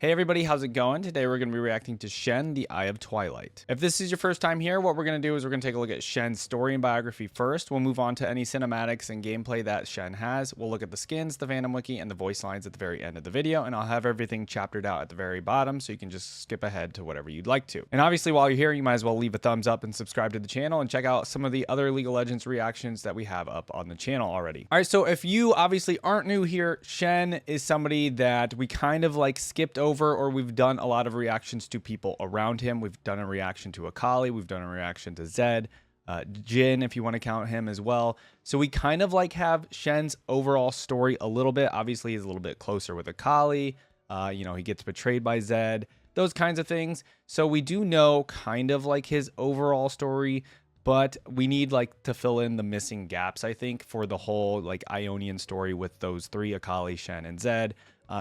Hey everybody, how's it going? Today we're going to be reacting to Shen, the Eye of Twilight. If this is your first time here, what we're going to do is we're going to take a look at Shen's story and biography first. We'll move on to any cinematics and gameplay that Shen has. We'll look at the skins, the Fandom Wiki, and the voice lines at the very end of the video, and I'll have everything chaptered out at the very bottom so you can just skip ahead to whatever you'd like to. And obviously while you're here, you might as well leave a thumbs up and subscribe to the channel and check out some of the other League of Legends reactions that we have up on the channel already. All right, so if you obviously aren't new here, Shen is somebody that we kind of like skipped over, or we've done a lot of reactions to people around him. We've done a reaction to Akali. We've done a reaction to Zed, Jhin, if you want to count him as well. So we kind of like have Shen's overall story a little bit. Obviously, he's a little bit closer with Akali. He gets betrayed by Zed, those kinds of things. So we do know kind of like his overall story, but we need like to fill in the missing gaps, I think, for the whole like Ionian story with those three, Akali, Shen, and Zed.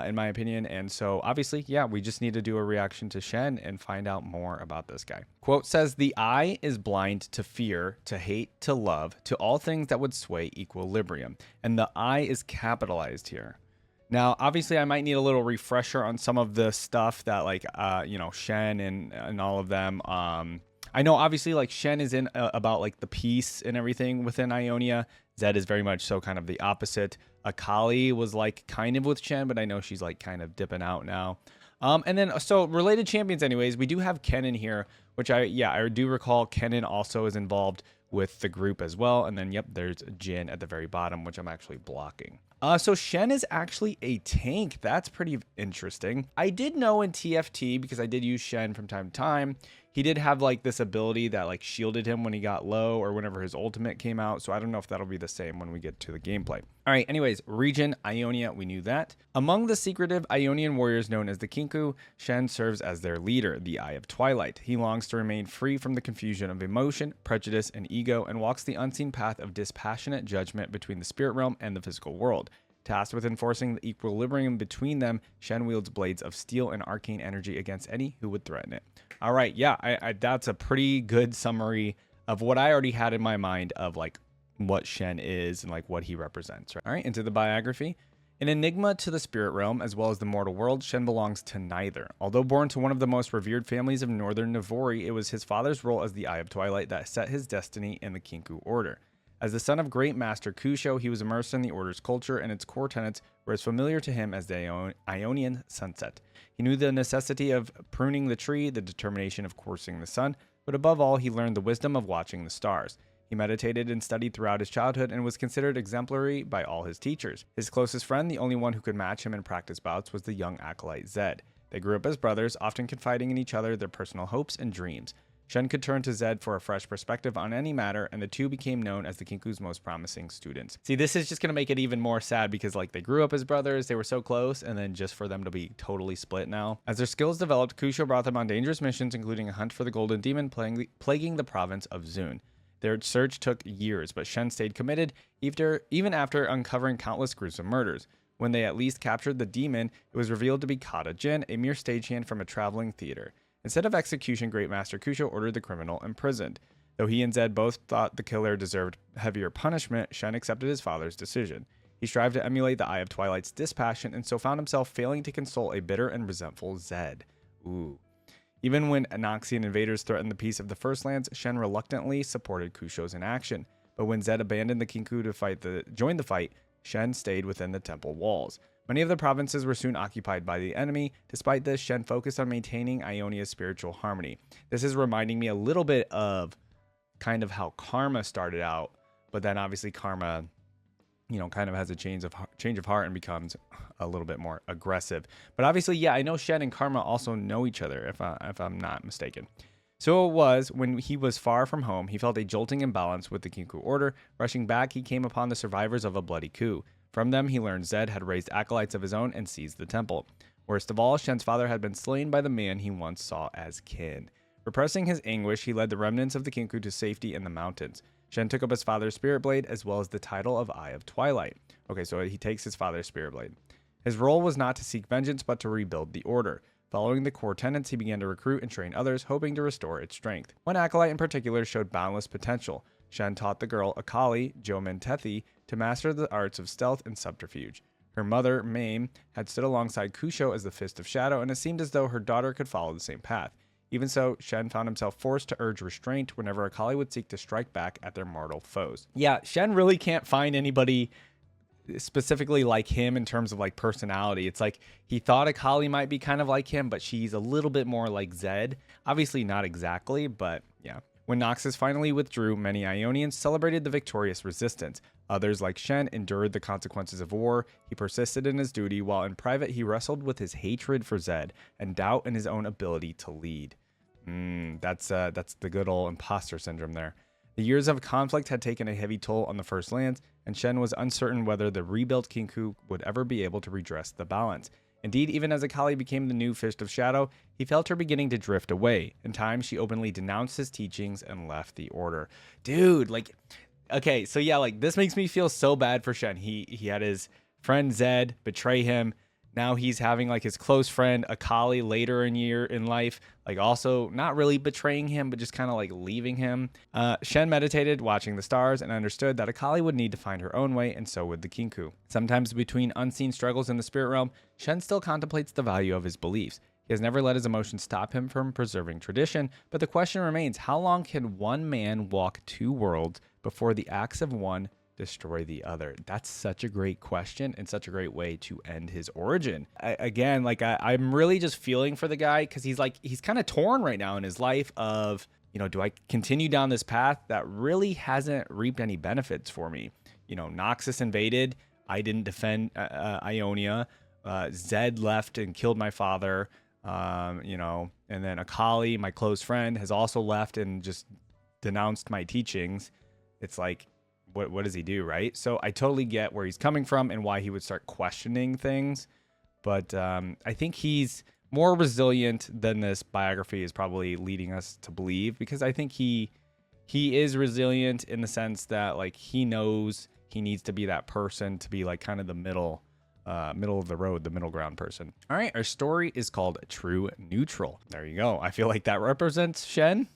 In my opinion. And so obviously, yeah, we just need to do a reaction to Shen and find out more about this guy. Quote says, "The eye is blind to fear, to hate, to love, to all things that would sway equilibrium." And the eye is capitalized here. Now, obviously, I might need a little refresher on some of the stuff that like, Shen and all of them. I know obviously like Shen is in about like the peace and everything within Ionia. Zed is very much so kind of the opposite. Akali was like kind of with Shen, but I know she's like kind of dipping out now. And then so related champions anyways, we do have Kennen here, which I do recall Kennen also is involved with the group as well. And then, yep, there's Jhin at the very bottom, which I'm actually blocking. So Shen is actually a tank. That's pretty interesting. I did know in TFT, because I did use Shen from time to time, he did have like this ability that like shielded him when he got low or whenever his ultimate came out. So I don't know if that'll be the same when we get to the gameplay. All right, anyways, region, Ionia, we knew that. Among the secretive Ionian warriors known as the Kinku, Shen serves as their leader, the Eye of Twilight. He longs to remain free from the confusion of emotion, prejudice, and ego, and walks the unseen path of dispassionate judgment between the spirit realm and the physical world. Tasked with enforcing the equilibrium between them, Shen wields blades of steel and arcane energy against any who would threaten it. All right, yeah, that's a pretty good summary of what I already had in my mind of like what Shen is and like what he represents. Right? All right, into the biography. An enigma to the spirit realm as well as the mortal world, Shen belongs to neither. Although born to one of the most revered families of northern Navori, it was his father's role as the Eye of Twilight that set his destiny in the Kinku order. As the son of great master Kusho, he was immersed in the order's culture, and its core tenets were as familiar to him as the Ionian sunset. He knew the necessity of pruning the tree, the determination of coursing the sun, but above all, he learned the wisdom of watching the stars. He meditated and studied throughout his childhood and was considered exemplary by all his teachers. His closest friend, the only one who could match him in practice bouts, was the young acolyte Zed. They grew up as brothers, often confiding in each other their personal hopes and dreams. Shen could turn to Zed for a fresh perspective on any matter, and the two became known as the Kinku's most promising students. See, this is just going to make it even more sad because like they grew up as brothers, they were so close, and then just for them to be totally split now. As their skills developed, Kusho brought them on dangerous missions, including a hunt for the Golden Demon plaguing the province of Zun. Their search took years, but Shen stayed committed even after uncovering countless gruesome murders. When they at least captured the demon, it was revealed to be Kata Jhin, a mere stagehand from a traveling theater. Instead of execution, Great Master Kusho ordered the criminal imprisoned. Though he and Zed both thought the killer deserved heavier punishment, Shen accepted his father's decision. He strived to emulate the Eye of Twilight's dispassion and so found himself failing to console a bitter and resentful Zed. Ooh. Even when Noxian invaders threatened the peace of the First Lands, Shen reluctantly supported Kusho's inaction. But when Zed abandoned the Kinku to join the fight, Shen stayed within the temple walls. Many of the provinces were soon occupied by the enemy. Despite this, Shen focused on maintaining Ionia's spiritual harmony. This is reminding me a little bit of kind of how Karma started out, but then obviously Karma, kind of has a change of heart and becomes a little bit more aggressive. But obviously, yeah, I know Shen and Karma also know each other, if I'm not mistaken. So it was when he was far from home, he felt a jolting imbalance with the Kinku order. Rushing back, he came upon the survivors of a bloody coup. From them, he learned Zed had raised acolytes of his own and seized the temple. Worst of all, Shen's father had been slain by the man he once saw as kin. Repressing his anguish, he led the remnants of the Kinku to safety in the mountains. Shen took up his father's spirit blade as well as the title of Eye of Twilight. Okay, so he takes his father's spirit blade. His role was not to seek vengeance, but to rebuild the order. Following the core tenets, he began to recruit and train others, hoping to restore its strength. One acolyte in particular showed boundless potential. Shen taught the girl Akali, Jomin Tethi, to master the arts of stealth and subterfuge. Her mother, Mame, had stood alongside Kusho as the Fist of Shadow, and it seemed as though her daughter could follow the same path. Even so, Shen found himself forced to urge restraint whenever Akali would seek to strike back at their mortal foes. Yeah, Shen really can't find anybody specifically like him in terms of like personality. It's like he thought Akali might be kind of like him, but she's a little bit more like Zed. Obviously not exactly, but yeah. When Noxus finally withdrew, many Ionians celebrated the victorious resistance. Others, like Shen, endured the consequences of war. He persisted in his duty, while in private he wrestled with his hatred for Zed and doubt in his own ability to lead. That's the good old imposter syndrome there. The years of conflict had taken a heavy toll on the First Lands, and Shen was uncertain whether the rebuilt Kinku would ever be able to redress the balance. Indeed, even as Akali became the new Fist of Shadow, he felt her beginning to drift away. In time, she openly denounced his teachings and left the Order. Dude, like, okay, so yeah, like, this makes me feel so bad for Shen. He had his friend Zed betray him. Now he's having like his close friend Akali later in life, like also not really betraying him, but just kind of like leaving him. Shen meditated, watching the stars, and understood that Akali would need to find her own way, and so would the Kinku. Sometimes between unseen struggles in the spirit realm, Shen still contemplates the value of his beliefs. He has never let his emotions stop him from preserving tradition, but the question remains, how long can one man walk two worlds before the acts of one destroy the other? That's such a great question and such a great way to end his origin. I'm really just feeling for the guy because he's kind of torn right now in his life of, you know, do I continue down this path that really hasn't reaped any benefits for me? You know, Noxus invaded. I didn't defend Ionia. Zed left and killed my father. You know, and then Akali, my close friend, has also left and just denounced my teachings. It's like, what does he do, right? So I totally get where he's coming from and why he would start questioning things. But I think he's more resilient than this biography is probably leading us to believe, because I think he is resilient in the sense that like he knows he needs to be that person to be like kind of the middle of the road, the middle ground person. All right, our story is called True Neutral. There you go. I feel like that represents Shen.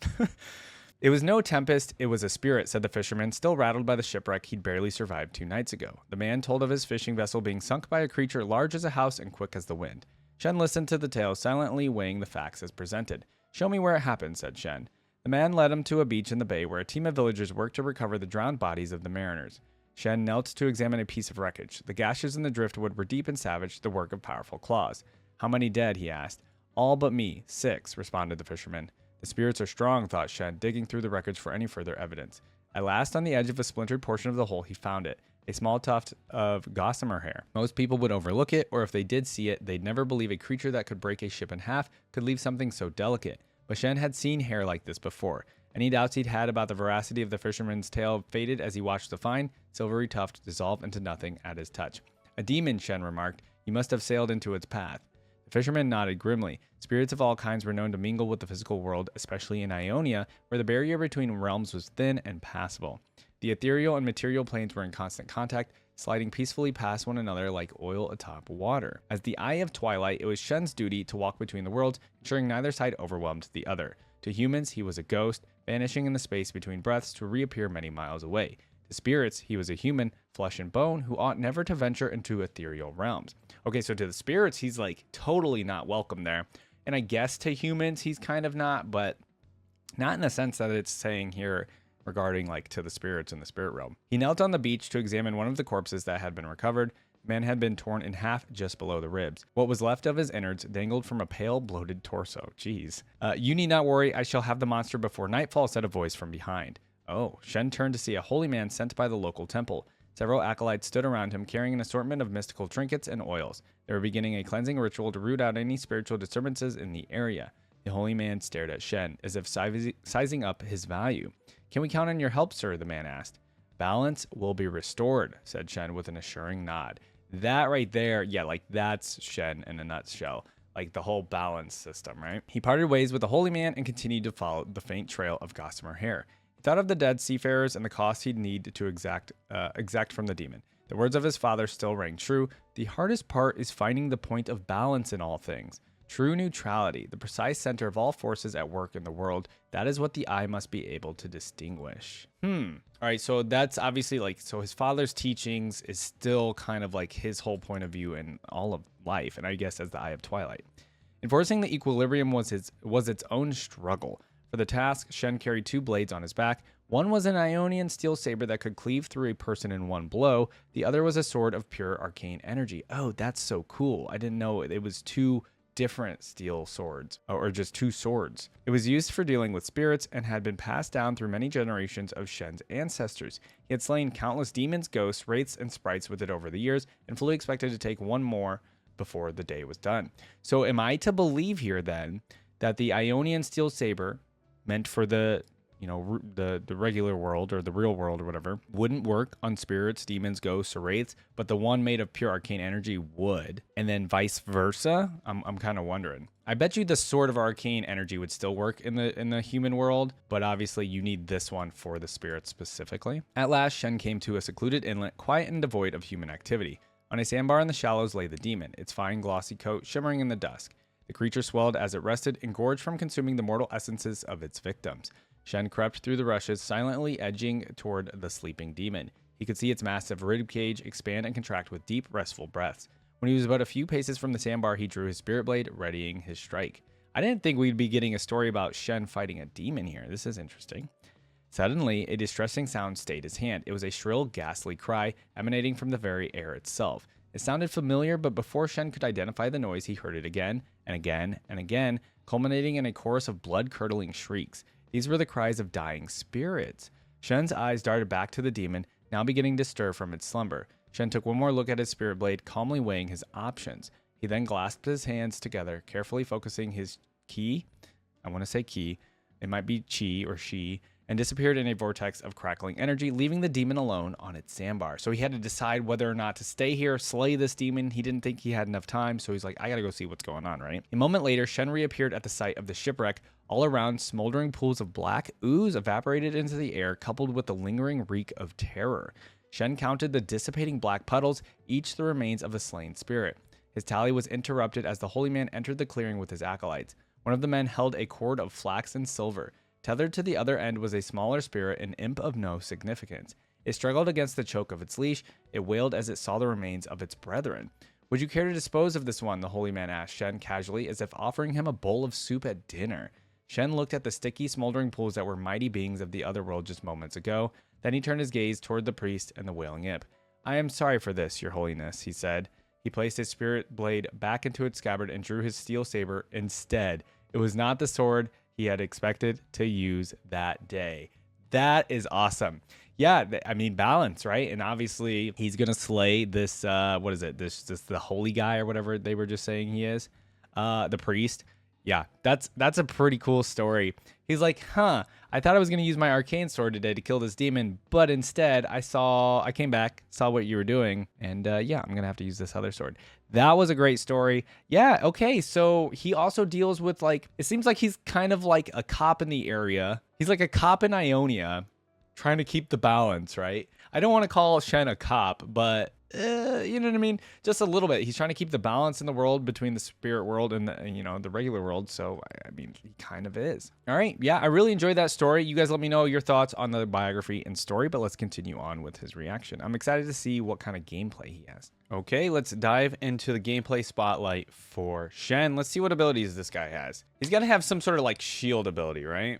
It was no tempest, it was a spirit, said the fisherman, still rattled by the shipwreck he'd barely survived 2 nights ago. The man told of his fishing vessel being sunk by a creature large as a house and quick as the wind. Shen listened to the tale, silently weighing the facts as presented. Show me where it happened, said Shen. The man led him to a beach in the bay where a team of villagers worked to recover the drowned bodies of the mariners. Shen knelt to examine a piece of wreckage. The gashes in the driftwood were deep and savage, the work of powerful claws. How many dead, he asked. All but me, 6, responded the fisherman. The spirits are strong, thought Shen, digging through the wreckage for any further evidence. At last, on the edge of a splintered portion of the hole, he found it, a small tuft of gossamer hair. Most people would overlook it, or if they did see it, they'd never believe a creature that could break a ship in half could leave something so delicate. But Shen had seen hair like this before. Any doubts he'd had about the veracity of the fisherman's tale faded as he watched the fine, silvery tuft dissolve into nothing at his touch. A demon, Shen remarked. You must have sailed into its path. The fisherman nodded grimly. Spirits of all kinds were known to mingle with the physical world, especially in Ionia, where the barrier between realms was thin and passable. The ethereal and material planes were in constant contact, sliding peacefully past one another like oil atop water. As the Eye of Twilight, it was Shen's duty to walk between the worlds, ensuring neither side overwhelmed the other. To humans, he was a ghost, vanishing in the space between breaths to reappear many miles away. To spirits, he was a human, flesh and bone, who ought never to venture into ethereal realms. Okay, so to the spirits, he's like totally not welcome there. And I guess to humans, he's kind of not, but not in the sense that it's saying here regarding like to the spirits in the spirit realm. He knelt on the beach to examine one of the corpses that had been recovered. The man had been torn in half just below the ribs. What was left of his innards dangled from a pale, bloated torso. Jeez. You need not worry, I shall have the monster before nightfall, said a voice from behind. Oh, Shen turned to see a holy man sent by the local temple. Several acolytes stood around him, carrying an assortment of mystical trinkets and oils. They were beginning a cleansing ritual to root out any spiritual disturbances in the area. The holy man stared at Shen, as if sizing up his value. Can we count on your help, sir? The man asked. Balance will be restored, said Shen with an assuring nod. That right there, yeah, like that's Shen in a nutshell. Like the whole balance system, right? He parted ways with the holy man and continued to follow the faint trail of gossamer hair. He thought of the dead seafarers and the cost he'd need to exact from the demon. The words of his father still rang true. The hardest part is finding the point of balance in all things. True neutrality, the precise center of all forces at work in the world. That is what the eye must be able to distinguish. All right, so that's obviously like, so his father's teachings is still kind of like his whole point of view in all of life, and I guess as the Eye of Twilight. Enforcing the equilibrium was its own struggle. For the task, Shen carried 2 blades on his back. One was an Ionian steel saber that could cleave through a person in one blow. The other was a sword of pure arcane energy. Oh, that's so cool. I didn't know it was 2 different steel swords, or just 2 swords. It was used for dealing with spirits and had been passed down through many generations of Shen's ancestors. He had slain countless demons, ghosts, wraiths, and sprites with it over the years, and fully expected to take one more before the day was done. So am I to believe here then that the Ionian steel saber, meant for the, you know, the regular world or the real world or whatever, wouldn't work on spirits, demons, ghosts, or wraiths, but the one made of pure arcane energy would, and then vice versa? I'm kind of wondering. I bet you the sword of arcane energy would still work in the human world, but obviously you need this one for the spirits specifically. At last, Shen came to a secluded inlet, quiet and devoid of human activity. On a sandbar in the shallows lay the demon, its fine glossy coat shimmering in the dusk. The creature swelled as it rested, engorged from consuming the mortal essences of its victims. Shen crept through the rushes, silently edging toward the sleeping demon. He could see its massive ribcage expand and contract with deep, restful breaths. When he was about a few paces from the sandbar, he drew his spirit blade, readying his strike. I didn't think we'd be getting a story about Shen fighting a demon here. This is interesting. Suddenly, a distressing sound stayed his hand. It was a shrill, ghastly cry emanating from the very air itself. It sounded familiar, but before Shen could identify the noise, he heard it again and again and again, culminating in a chorus of blood-curdling shrieks. These were the cries of dying spirits. Shen's eyes darted back to the demon, now beginning to stir from its slumber. Shen took one more look at his spirit blade, calmly weighing his options. He then clasped his hands together, carefully focusing his ki, I want to say ki, it might be chi or she, and disappeared in a vortex of crackling energy, leaving the demon alone on its sandbar. So he had to decide whether or not to stay here, slay this demon. He didn't think he had enough time, so he's like, I gotta go see what's going on, right? A moment later, Shen reappeared at the site of the shipwreck. All around, smoldering pools of black ooze evaporated into the air, coupled with the lingering reek of terror. Shen counted the dissipating black puddles, each the remains of a slain spirit. His tally was interrupted as the holy man entered the clearing with his acolytes. One of the men held a cord of flax and silver. Tethered to the other end was a smaller spirit, an imp of no significance. It struggled against the choke of its leash. It wailed as it saw the remains of its brethren. Would you care to dispose of this one? The holy man asked Shen casually, as if offering him a bowl of soup at dinner. Shen looked at the sticky, smoldering pools that were mighty beings of the other world just moments ago. Then he turned his gaze toward the priest and the wailing imp. I am sorry for this, your holiness, he said. He placed his spirit blade back into its scabbard and drew his steel saber instead. It was not the sword he had expected to use that day. That is awesome. Yeah, I mean, balance, right? And obviously he's gonna slay this what is it, this the holy guy or whatever they were just saying he is, the priest. Yeah, that's a pretty cool story. He's like, I thought I was gonna use my arcane sword today to kill this demon, but instead I came back, saw what you were doing, and yeah, I'm gonna have to use this other sword. That was a great story. Yeah, okay, so he also deals with, like, it seems like he's kind of like a cop in the area. He's like a cop in Ionia, trying to keep the balance, right? I don't want to call Shen a cop, but you know what I mean? Just a little bit. He's trying to keep the balance in the world between the spirit world and the, you know, the regular world. So, I mean, he kind of is. All right. Yeah, I really enjoyed that story. You guys let me know your thoughts on the biography and story, but let's continue on with his reaction. I'm excited to see what kind of gameplay he has. Okay, let's dive into the gameplay spotlight for Shen. Let's see what abilities this guy has. He's got to have some sort of like shield ability, right?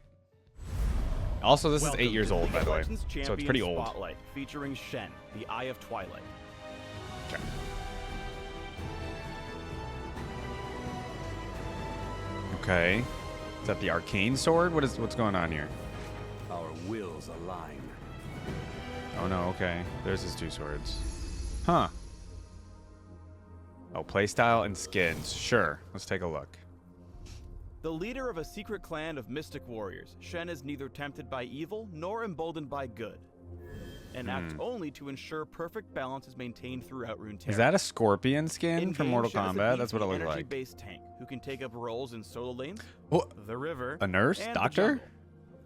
Also, this is 8 years old, by the way, so it's pretty old. Spotlight featuring Shen, the Eye of Twilight. Okay. Okay. Is that the arcane sword? What's going on here? Our wills align. Oh no, okay. There's his 2 swords. Huh. Oh, playstyle and skins. Sure. Let's take a look. The leader of a secret clan of mystic warriors, Shen is neither tempted by evil nor emboldened by good, and acts only to ensure perfect balance is maintained throughout Runeterra. Is that a scorpion skin from Mortal Kombat? That's what it looked like. Energy-based tank who can take up roles in solo lanes, the river, a nurse, and doctor.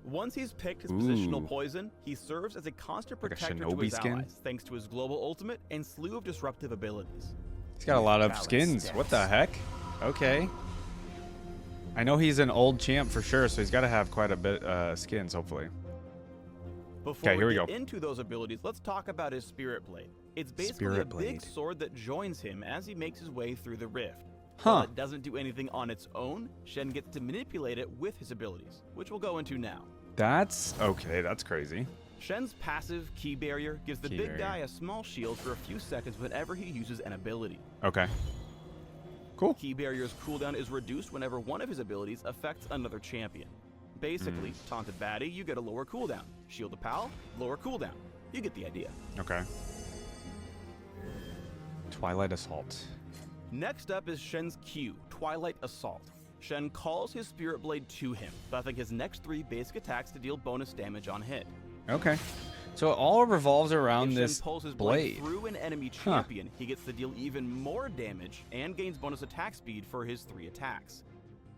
Once he's picked his positional poison, he serves as a constant protector to his allies, thanks to his global ultimate and slew of disruptive abilities. He's got a lot of skins. What the heck? Okay. I know he's an old champ for sure, so he's got to have quite a bit skins, hopefully. Before here we we go. get into those abilities, let's talk about his Spirit Blade. It's basically a big sword that joins him as he makes his way through the rift. While it doesn't do anything on its own, Shen gets to manipulate it with his abilities, which we'll go into now. That's okay. That's crazy. Shen's passive, Key Barrier, gives the big guy a small shield for a few seconds whenever he uses an ability. Okay. Cool. Key Barrier's cooldown is reduced whenever one of his abilities affects another champion. Basically, taunted baddie, you get a lower cooldown. Shield a pal, lower cooldown. You get the idea. Okay. Twilight Assault. Next up is Shen's Q, Twilight Assault. Shen calls his Spirit Blade to him, buffing his next 3 basic attacks to deal bonus damage on hit. Okay. So it all revolves around if this Shen pulls his blade. through an enemy champion, he gets to deal even more damage and gains bonus attack speed for his 3 attacks.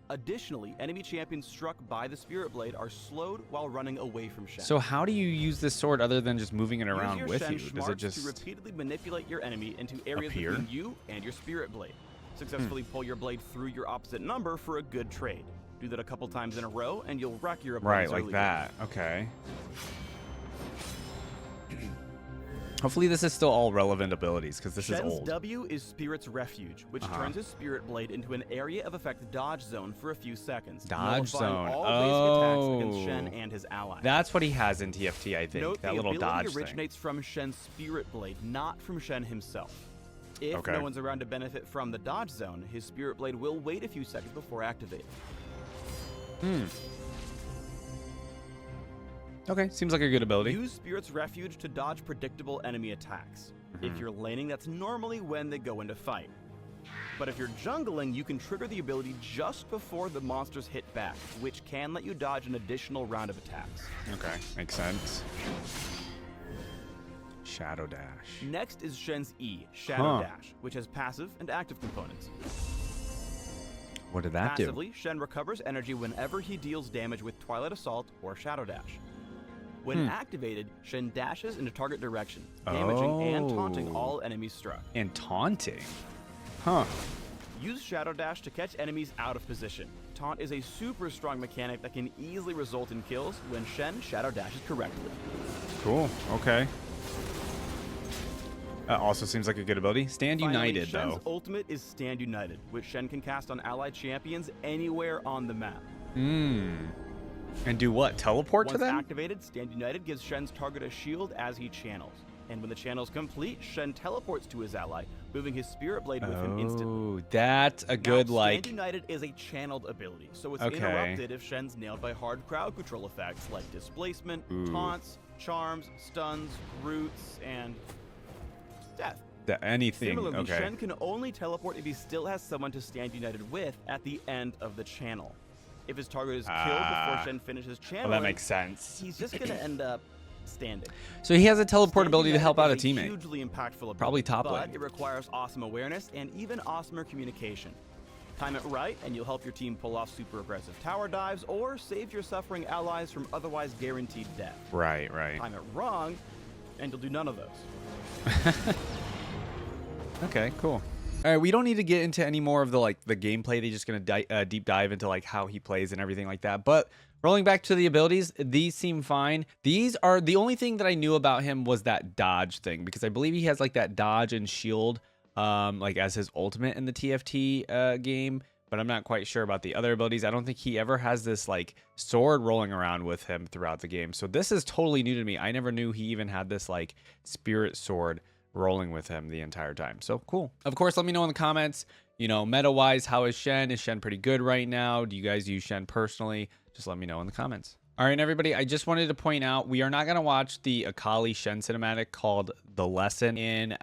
Additionally, enemy champions struck by the Spirit Blade are slowed while running away from Shen. So how do you use this sword other than just moving it around Use with your you? Shen Does it smarts just to repeatedly manipulate your enemy into areas appear? between you and your Spirit Blade. Successfully pull your blade through your opposite number for a good trade. Do that a couple times in a row, and you'll wreck your opponent's right, like early that? Okay. Hopefully this is still all relevant abilities, because this Shen's is old. W is Spirit's Refuge, which turns his Spirit Blade into an area of effect dodge zone for a few seconds. Dodge nullifying zone. all basic attacks against Shen and his allies. That's what he has in TFT, I think. Note that the little ability dodge originates from Shen's Spirit Blade, not from Shen himself. If Okay. no one's around to benefit from the dodge zone, his Spirit Blade will wait a few seconds before activating. Okay, seems like a good ability. Use Spirit's Refuge to dodge predictable enemy attacks. If you're laning, that's normally when they go into fight. But if you're jungling, you can trigger the ability just before the monsters hit back, which can let you dodge an additional round of attacks. Okay, makes sense. Shadow Dash. Next is Shen's E, Shadow Dash, which has passive and active components. What did that Passively, Shen recovers energy whenever he deals damage with Twilight Assault or Shadow Dash. When activated, Shen dashes in a target direction, damaging and taunting all enemies struck. do? And taunting. Huh. Use Shadow Dash to catch enemies out of position. Taunt is a super strong mechanic that can easily result in kills when Shen Shadow Dashes correctly. Cool. Okay. That also seems like a good ability. Stand Finally, United, Shen's though. ultimate is Stand United, which Shen can cast on allied champions anywhere on the map. And do what? Teleport to Once them? activated, Stand United gives Shen's target a shield as he channels. And when the channel is complete, Shen teleports to his ally, moving his Spirit Blade with him instantly. Oh, that's a good, now, like... Stand United is a channeled ability, so it's Okay. interrupted if Shen's nailed by hard crowd control effects like displacement, taunts, charms, stuns, roots, and death. anything. Similarly, Okay. Shen can only teleport if he still has someone to Stand United with at the end of the channel. If his target is killed before Shen finishes channeling, Well, that makes sense. he's just going to end up standing. So he has a teleport Stand ability to United help out a is teammate. Hugely impactful ability, Probably top but lane. it requires awesome awareness and even awesomer communication. Time it right, and you'll help your team pull off super aggressive tower dives or save your suffering allies from otherwise guaranteed death. Right, right. Time it wrong, and you'll do none of those. Okay, cool. All right, we don't need to get into any more of the gameplay. They're just gonna deep dive into like how he plays and everything like that. But rolling back to the abilities, these seem fine. These are the only thing that I knew about him was that dodge thing, because I believe he has like that dodge and shield, like as his ultimate in the TFT game. But I'm not quite sure about the other abilities. I don't think he ever has this like sword rolling around with him throughout the game. So this is totally new to me. I never knew he even had this like spirit sword rolling with him the entire time. So cool. Of course, let me know in the comments, you know, meta wise, how is Shen? Is Shen pretty good right now? Do you guys use Shen personally? Just let me know in the comments. All right, everybody, I just wanted to point out, we are not going to watch the Akali Shen cinematic called The Lesson in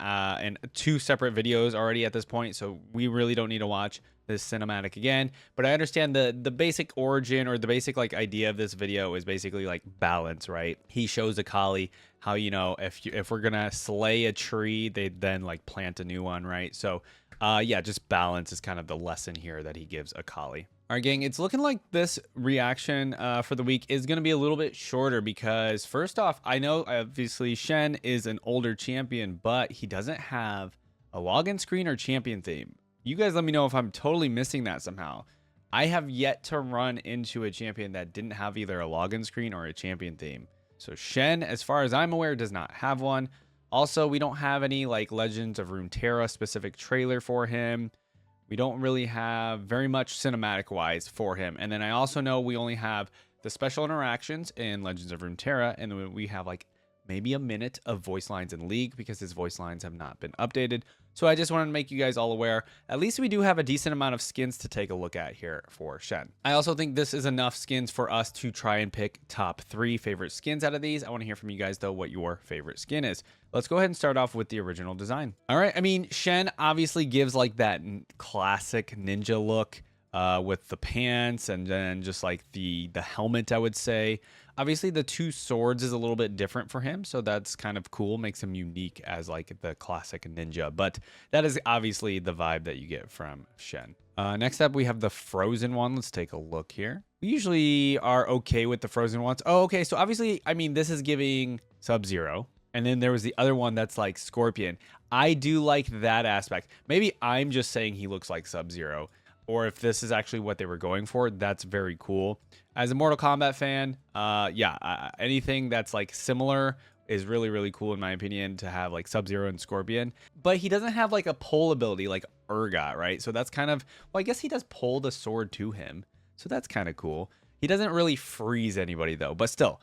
2 separate videos already at this point. So we really don't need to watch this cinematic again. But I understand the basic origin, or the basic like idea of this video is basically like balance, right? He shows Akali how, you know, if we're gonna slay a tree, they then like plant a new one, right? So yeah, just balance is kind of the lesson here that he gives Akali. All right, gang, it's looking like this reaction for the week is going to be a little bit shorter, because first off, I know obviously Shen is an older champion, but he doesn't have a login screen or champion theme. You guys let me know if I'm totally missing that somehow. I have yet to run into a champion that didn't have either a login screen or a champion theme. So Shen, as far as I'm aware, does not have one. Also, we don't have any like Legends of Runeterra specific trailer for him. We don't really have very much cinematic wise for him. And then I also know we only have the special interactions in Legends of Runeterra, and then we have like maybe a minute of voice lines in League because his voice lines have not been updated. So I just wanted to make you guys all aware, at least we do have a decent amount of skins to take a look at here for Shen. I also think this is enough skins for us to try and pick top 3 favorite skins out of these. I want to hear from you guys though what your favorite skin is. Let's go ahead and start off with the original design. All right, I mean, Shen obviously gives like that classic ninja look with the pants and then just like the helmet, I would say. Obviously, the 2 swords is a little bit different for him, so that's kind of cool. Makes him unique as like the classic ninja, but that is obviously the vibe that you get from Shen. Next up, we have the frozen one. Let's take a look here. We usually are okay with the frozen ones. Oh, okay, so obviously, I mean, this is giving Sub-Zero, and then there was the other one that's like Scorpion. I do like that aspect. Maybe I'm just saying he looks like Sub-Zero, or if this is actually what they were going for, that's very cool. As a Mortal Kombat fan, anything that's like similar is really, really cool in my opinion to have like Sub-Zero and Scorpion. But he doesn't have like a pull ability like Urgot, right? So that's kind of, well, I guess he does pull the sword to him. So that's kind of cool. He doesn't really freeze anybody though, but still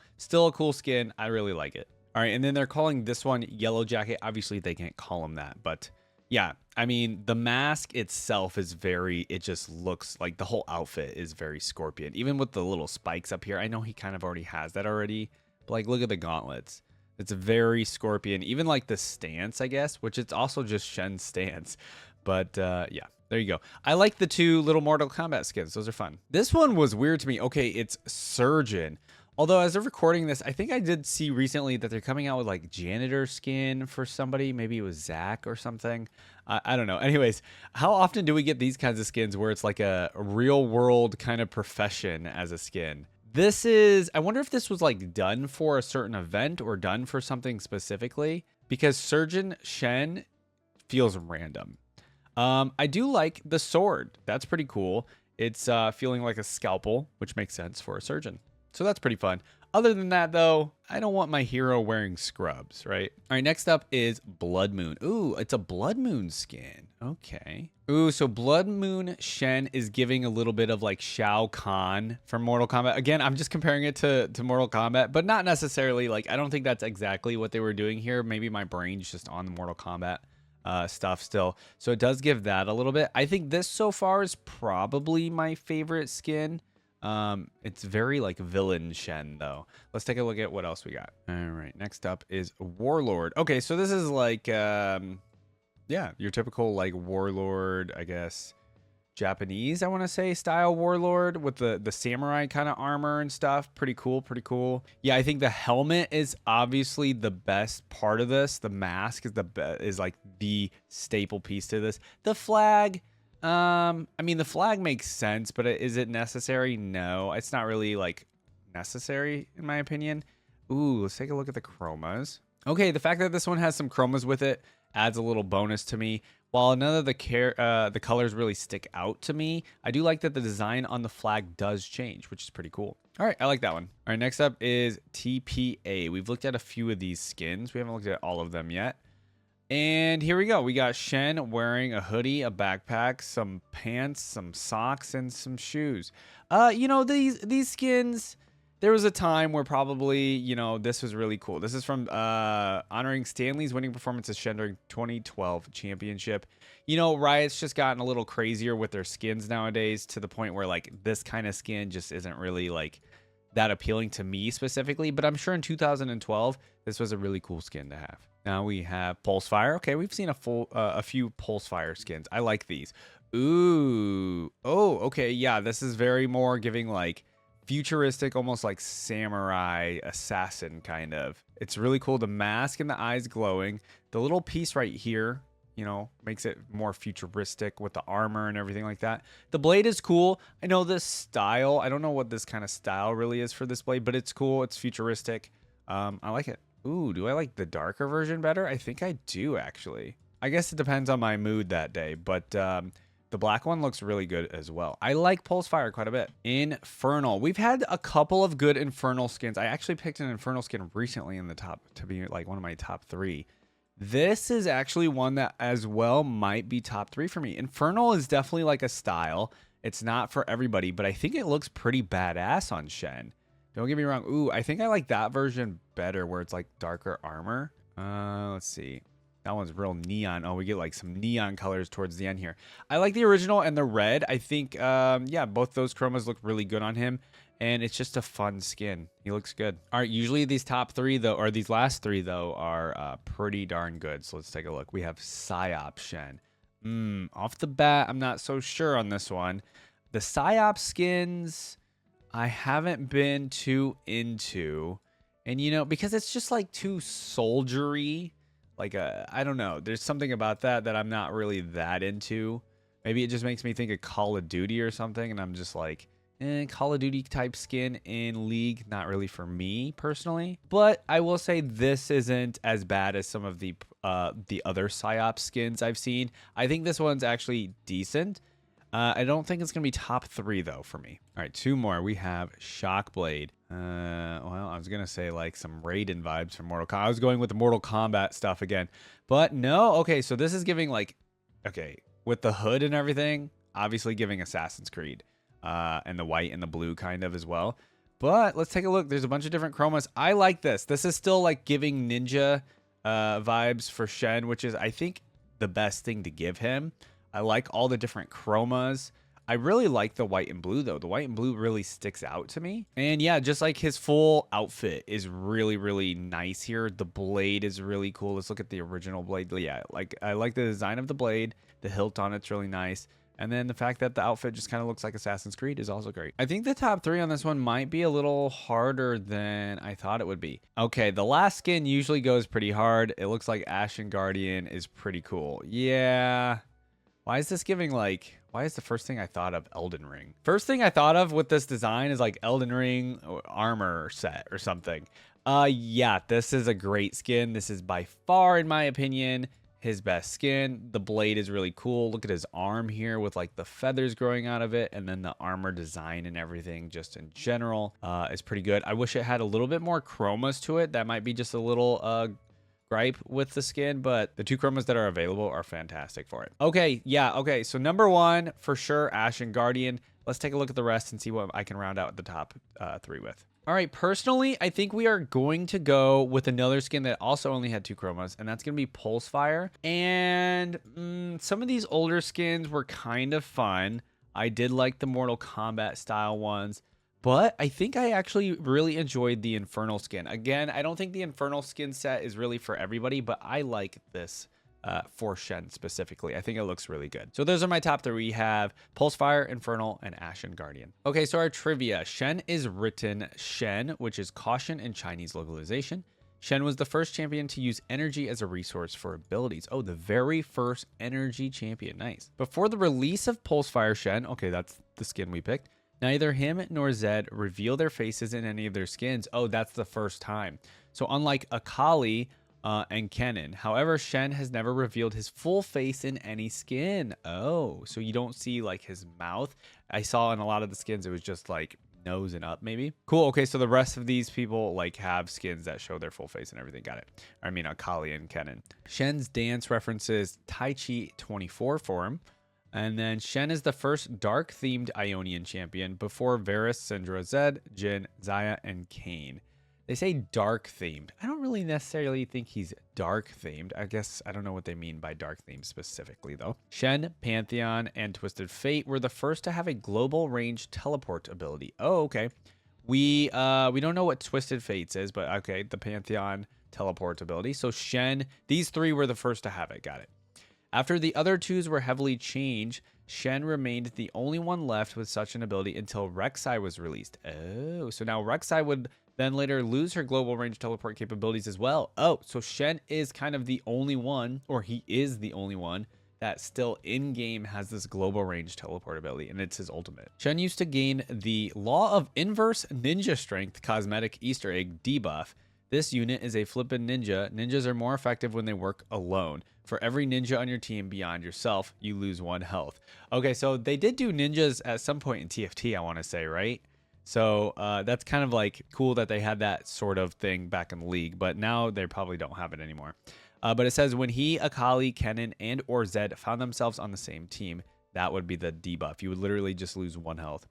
a cool skin. I really like it. All right, and then they're calling this one Yellow Jacket. Obviously, they can't call him that, but yeah, I mean, the mask itself is very, it just looks like the whole outfit is very Scorpion. Even with the little spikes up here, I know he kind of already has that already, but like, look at the gauntlets. It's very Scorpion. Even like the stance, I guess, which it's also just Shen's stance. But yeah, there you go. I like the 2 little Mortal Kombat skins. Those are fun. This one was weird to me. Okay, it's Surgeon. Although as of recording this, I think I did see recently that they're coming out with like janitor skin for somebody. Maybe it was Zach or something. I don't know. Anyways, how often do we get these kinds of skins where it's like a real world kind of profession as a skin? This is, I wonder if this was like done for a certain event or done for something specifically, because Surgeon Shen feels random. I do like the sword. That's pretty cool. It's feeling like a scalpel, which makes sense for a surgeon. So that's pretty fun. Other than that, though, I don't want my hero wearing scrubs, right? All right, next up is Blood Moon. Ooh, it's a Blood Moon skin. Okay. Ooh, so Blood Moon Shen is giving a little bit of like Shao Kahn from Mortal Kombat. Again, I'm just comparing it to Mortal Kombat, but not necessarily. Like, I don't think that's exactly what they were doing here. Maybe my brain's just on the Mortal Kombat stuff still. So it does give that a little bit. I think this so far is probably my favorite skin. It's very like villain Shen though. Let's take a look at what else we got. All right, next up is Warlord. Okay, so this is like yeah, your typical like Warlord, I guess, Japanese, I want to say, style Warlord with the samurai kind of armor and stuff. Pretty cool. Yeah, I think the helmet is obviously the best part of this. The mask is like the staple piece to this. The flag, I mean, the flag makes sense, but is it necessary? No, it's not really like necessary in my opinion. Ooh, let's take a look at the chromas. Okay, the fact that this one has some chromas with it adds a little bonus to me. While none of the colors really stick out to me, I do like that the design on the flag does change, which is pretty cool. All right, I like that one. All right, next up is TPA. We've looked at a few of these skins. We haven't looked at all of them yet. And here we go. We got Shen wearing a hoodie, a backpack, some pants, some socks, and some shoes. You know, these skins, there was a time where probably, you know, this was really cool. This is from honoring Stanley's winning performance as Shen during 2012 championship. You know, Riot's just gotten a little crazier with their skins nowadays to the point where, like, this kind of skin just isn't really, like, that appealing to me specifically. But I'm sure in 2012, this was a really cool skin to have. Now we have Pulsefire. Okay, we've seen a few Pulsefire skins. I like these. Ooh. Oh, okay. Yeah, this is very more giving, like, futuristic, almost like samurai assassin kind of. It's really cool. The mask and the eyes glowing. The little piece right here, you know, makes it more futuristic with the armor and everything like that. The blade is cool. I know this style. I don't know what this kind of style really is for this blade, but it's cool. It's futuristic. I like it. Ooh, do I like the darker version better? I think I do, actually. I guess it depends on my mood that day, but The black one looks really good as well. I like Pulsefire quite a bit. Infernal. We've had a couple of good Infernal skins. I actually picked an Infernal skin recently in the top to be like one of my top 3. This is actually one that as well might be top 3 for me. Infernal is definitely like a style. It's not for everybody, but I think it looks pretty badass on Shen. Don't get me wrong. Ooh, I think I like that version better where it's like darker armor. Let's see. That one's real neon. Oh, we get like some neon colors towards the end here. I like the original and the red. I think, yeah, both those chromas look really good on him. And it's just a fun skin. He looks good. All right, usually these top 3, though, or these last 3, though, are pretty darn good. So let's take a look. We have Psyop Shen. Off the bat, I'm not so sure on this one. The Psyop skins, I haven't been too into. And, you know, because it's just like too soldiery. Like, I don't know. There's something about that I'm not really that into. Maybe it just makes me think of Call of Duty or something. And I'm just like, Call of Duty type skin in League, not really for me personally. But I will say this isn't as bad as some of the other Psyop skins I've seen. I think this one's actually decent. I don't think it's going to be top 3 though for me. All right, 2 more. We have Shockblade. Well, I was going to say like some Raiden vibes from Mortal Kombat. I was going with the Mortal Kombat stuff again. But no, okay, so this is giving like, okay, with the hood and everything, obviously giving Assassin's Creed. And the white and the blue kind of as well. But let's take a look. There's a bunch of different chromas. I like this. This is still like giving ninja vibes for Shen, which is, I think, the best thing to give him. I like all the different chromas. I really like the white and blue, though. The white and blue really sticks out to me. And yeah, just like his full outfit is really, really nice here. The blade is really cool. Let's look at the original blade. Yeah, like I like the design of the blade. The hilt on it's really nice. And then the fact that the outfit just kind of looks like Assassin's Creed is also great. I think the top 3 on this one might be a little harder than I thought it would be. Okay, the last skin usually goes pretty hard. It looks like Ashen Guardian is pretty cool. Yeah. Why is this giving like... Why is the first thing I thought of Elden Ring? First thing I thought of with this design is like Elden Ring armor set or something. Yeah, this is a great skin. This is by far, in my opinion, his best skin. The blade is really cool. Look at his arm here with like the feathers growing out of it. And then the armor design and everything just in general is pretty good. I wish it had a little bit more chromas to it. That might be just a little gripe with the skin, but the 2 chromas that are available are fantastic for it. Okay, yeah, okay. So number 1, for sure, Ashen Guardian. Let's take a look at the rest and see what I can round out the top 3 with. All right, personally, I think we are going to go with another skin that also only had 2 chromas, and that's going to be Pulsefire. And some of these older skins were kind of fun. I did like the Mortal Kombat style ones, but I think I actually really enjoyed the Infernal skin. Again, I don't think the Infernal skin set is really for everybody, but I like this for Shen specifically. I think it looks really good. So those are my top 3. We have Pulsefire, Infernal, and Ashen Guardian. Okay, so our trivia. Shen is written Shen, which is caution in Chinese localization. Shen was the first champion to use energy as a resource for abilities. Oh, the very first energy champion. Nice. Before the release of Pulsefire Shen, okay, that's the skin we picked, neither him nor Zed reveal their faces in any of their skins. Oh, that's the first time. So unlike Akali and Kennen, however, Shen has never revealed his full face in any skin. Oh, so you don't see like his mouth. I saw in a lot of the skins, it was just like nose and up maybe. Cool. Okay, so the rest of these people like have skins that show their full face and everything. Got it. I mean, Akali and Kennen. Shen's dance references Tai Chi 24 for him. And then Shen is the first dark-themed Ionian champion before Varus, Syndra, Zed, Jhin, Xayah, and Kayn. They say dark-themed. I don't really necessarily think he's dark-themed. I guess I don't know what they mean by dark-themed specifically, though. Shen, Pantheon, and Twisted Fate were the first to have a global range teleport ability. Oh, okay. We don't know what Twisted Fates is, but okay, the Pantheon teleport ability. So Shen, these 3 were the first to have it. Got it. After the other 2s were heavily changed, Shen remained the only one left with such an ability until Rek'Sai was released. Oh, so now Rek'Sai would then later lose her global range teleport capabilities as well. Oh, so Shen is kind of the only one, or he is the only one, that still in-game has this global range teleport ability, and it's his ultimate. Shen used to gain the Law of Inverse Ninja Strength cosmetic Easter egg debuff. This unit is a flippin' ninja. Ninjas are more effective when they work alone. For every ninja on your team beyond yourself, you lose 1 health. Okay, so they did do ninjas at some point in TFT, I want to say, right? So that's kind of like cool that they had that sort of thing back in the league, but now they probably don't have it anymore. But it says when he, Akali, Kennen, and or Zed found themselves on the same team, that would be the debuff. You would literally just lose 1 health.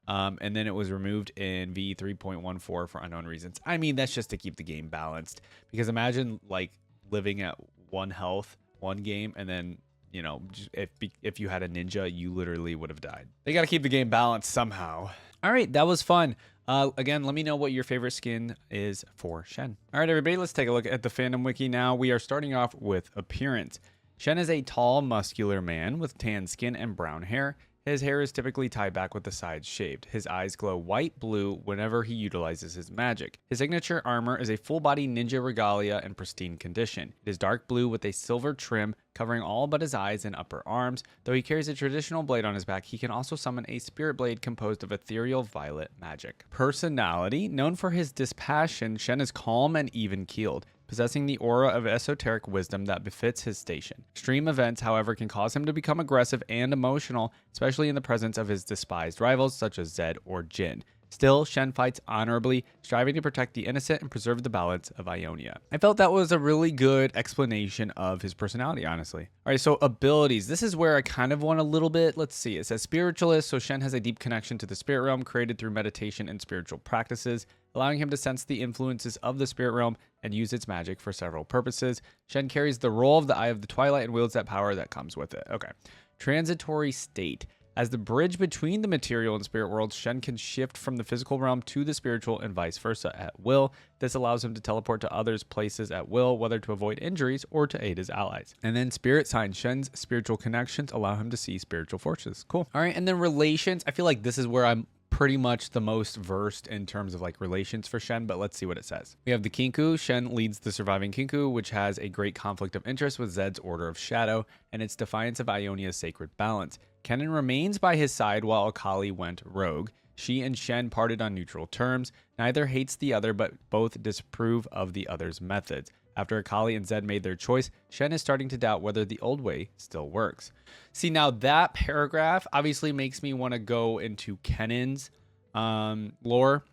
And then it was removed in V 3.14 for unknown reasons. I mean, that's just to keep the game balanced. Because imagine like living at 1 health, 1 game, and then, you know, if you had a ninja, you literally would have died. They got to keep the game balanced somehow. All right, that was fun. Again, let me know what your favorite skin is for Shen. All right, everybody, let's take a look at the Fandom Wiki now. We are starting off with appearance. Shen is a tall, muscular man with tan skin and brown hair. His hair is typically tied back with the sides shaved. His eyes glow white-blue whenever he utilizes his magic. His signature armor is a full-body ninja regalia in pristine condition. It is dark blue with a silver trim covering all but his eyes and upper arms. Though he carries a traditional blade on his back, he can also summon a spirit blade composed of ethereal violet magic. Personality. Known for his dispassion, Shen is calm and even-keeled, possessing the aura of esoteric wisdom that befits his station. Extreme events, however, can cause him to become aggressive and emotional, especially in the presence of his despised rivals such as Zed or Jhin. Still, Shen fights honorably, striving to protect the innocent and preserve the balance of Ionia. I felt that was a really good explanation of his personality, honestly. All right, so abilities. This is where I kind of want a little bit. Let's see. It says spiritualist, so Shen has a deep connection to the spirit realm created through meditation and spiritual practices, allowing him to sense the influences of the spirit realm and use its magic for several purposes. Shen carries the role of the Eye of the Twilight and wields that power that comes with it. Okay. Transitory state. As the bridge between the material and spirit worlds, Shen can shift from the physical realm to the spiritual and vice versa at will. This allows him to teleport to others' places at will, whether to avoid injuries or to aid his allies. And then spirit sign. Shen's spiritual connections allow him to see spiritual forces. Cool. All right, and then relations. I feel like this is where I'm pretty much the most versed in terms of like relations for Shen, but let's see what it says. We have the Kinku. Shen leads the surviving Kinku, which has a great conflict of interest with Zed's Order of Shadow and its defiance of Ionia's sacred balance. Kennen remains by his side while Akali went rogue. She and Shen parted on neutral terms. Neither hates the other, but both disapprove of the other's methods. After Akali and Zed made their choice, Shen is starting to doubt whether the old way still works. See, now that paragraph obviously makes me want to go into Kennen's lore.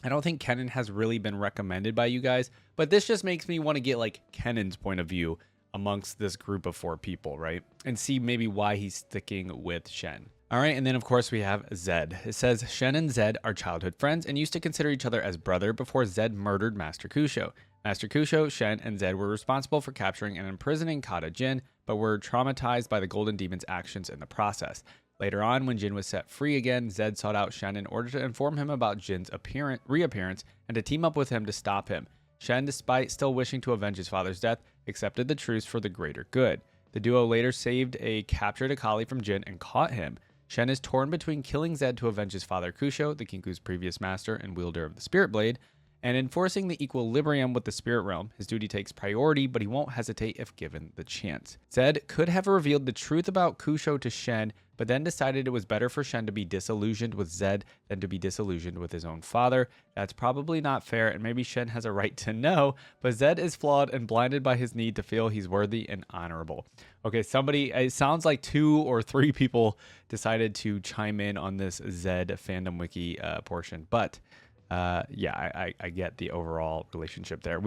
I don't think Kennen has really been recommended by you guys, but this just makes me want to get like Kennen's point of view amongst this group of 4 people, right? And see maybe why he's sticking with Shen. All right, and then of course we have Zed. It says Shen and Zed are childhood friends and used to consider each other as brother before Zed murdered Master Kusho. Master Kusho, Shen, and Zed were responsible for capturing and imprisoning Kata Jhin, but were traumatized by the Golden Demon's actions in the process. Later on, when Jhin was set free again, Zed sought out Shen in order to inform him about Jin's reappearance and to team up with him to stop him. Shen, despite still wishing to avenge his father's death, accepted the truce for the greater good. The duo later saved a captured Akali from Jhin and caught him. Shen is torn between killing Zed to avenge his father Kusho, the Kinku's previous master and wielder of the Spirit Blade, and enforcing the equilibrium with the spirit realm. His duty takes priority, but he won't hesitate if given the chance. Zed could have revealed the truth about Kusho to Shen, but then decided it was better for Shen to be disillusioned with Zed than to be disillusioned with his own father. That's probably not fair, and maybe Shen has a right to know, but Zed is flawed and blinded by his need to feel he's worthy and honorable. Okay, it sounds like 2 or 3 people decided to chime in on this Zed Fandom Wiki portion, but yeah, I get the overall relationship there.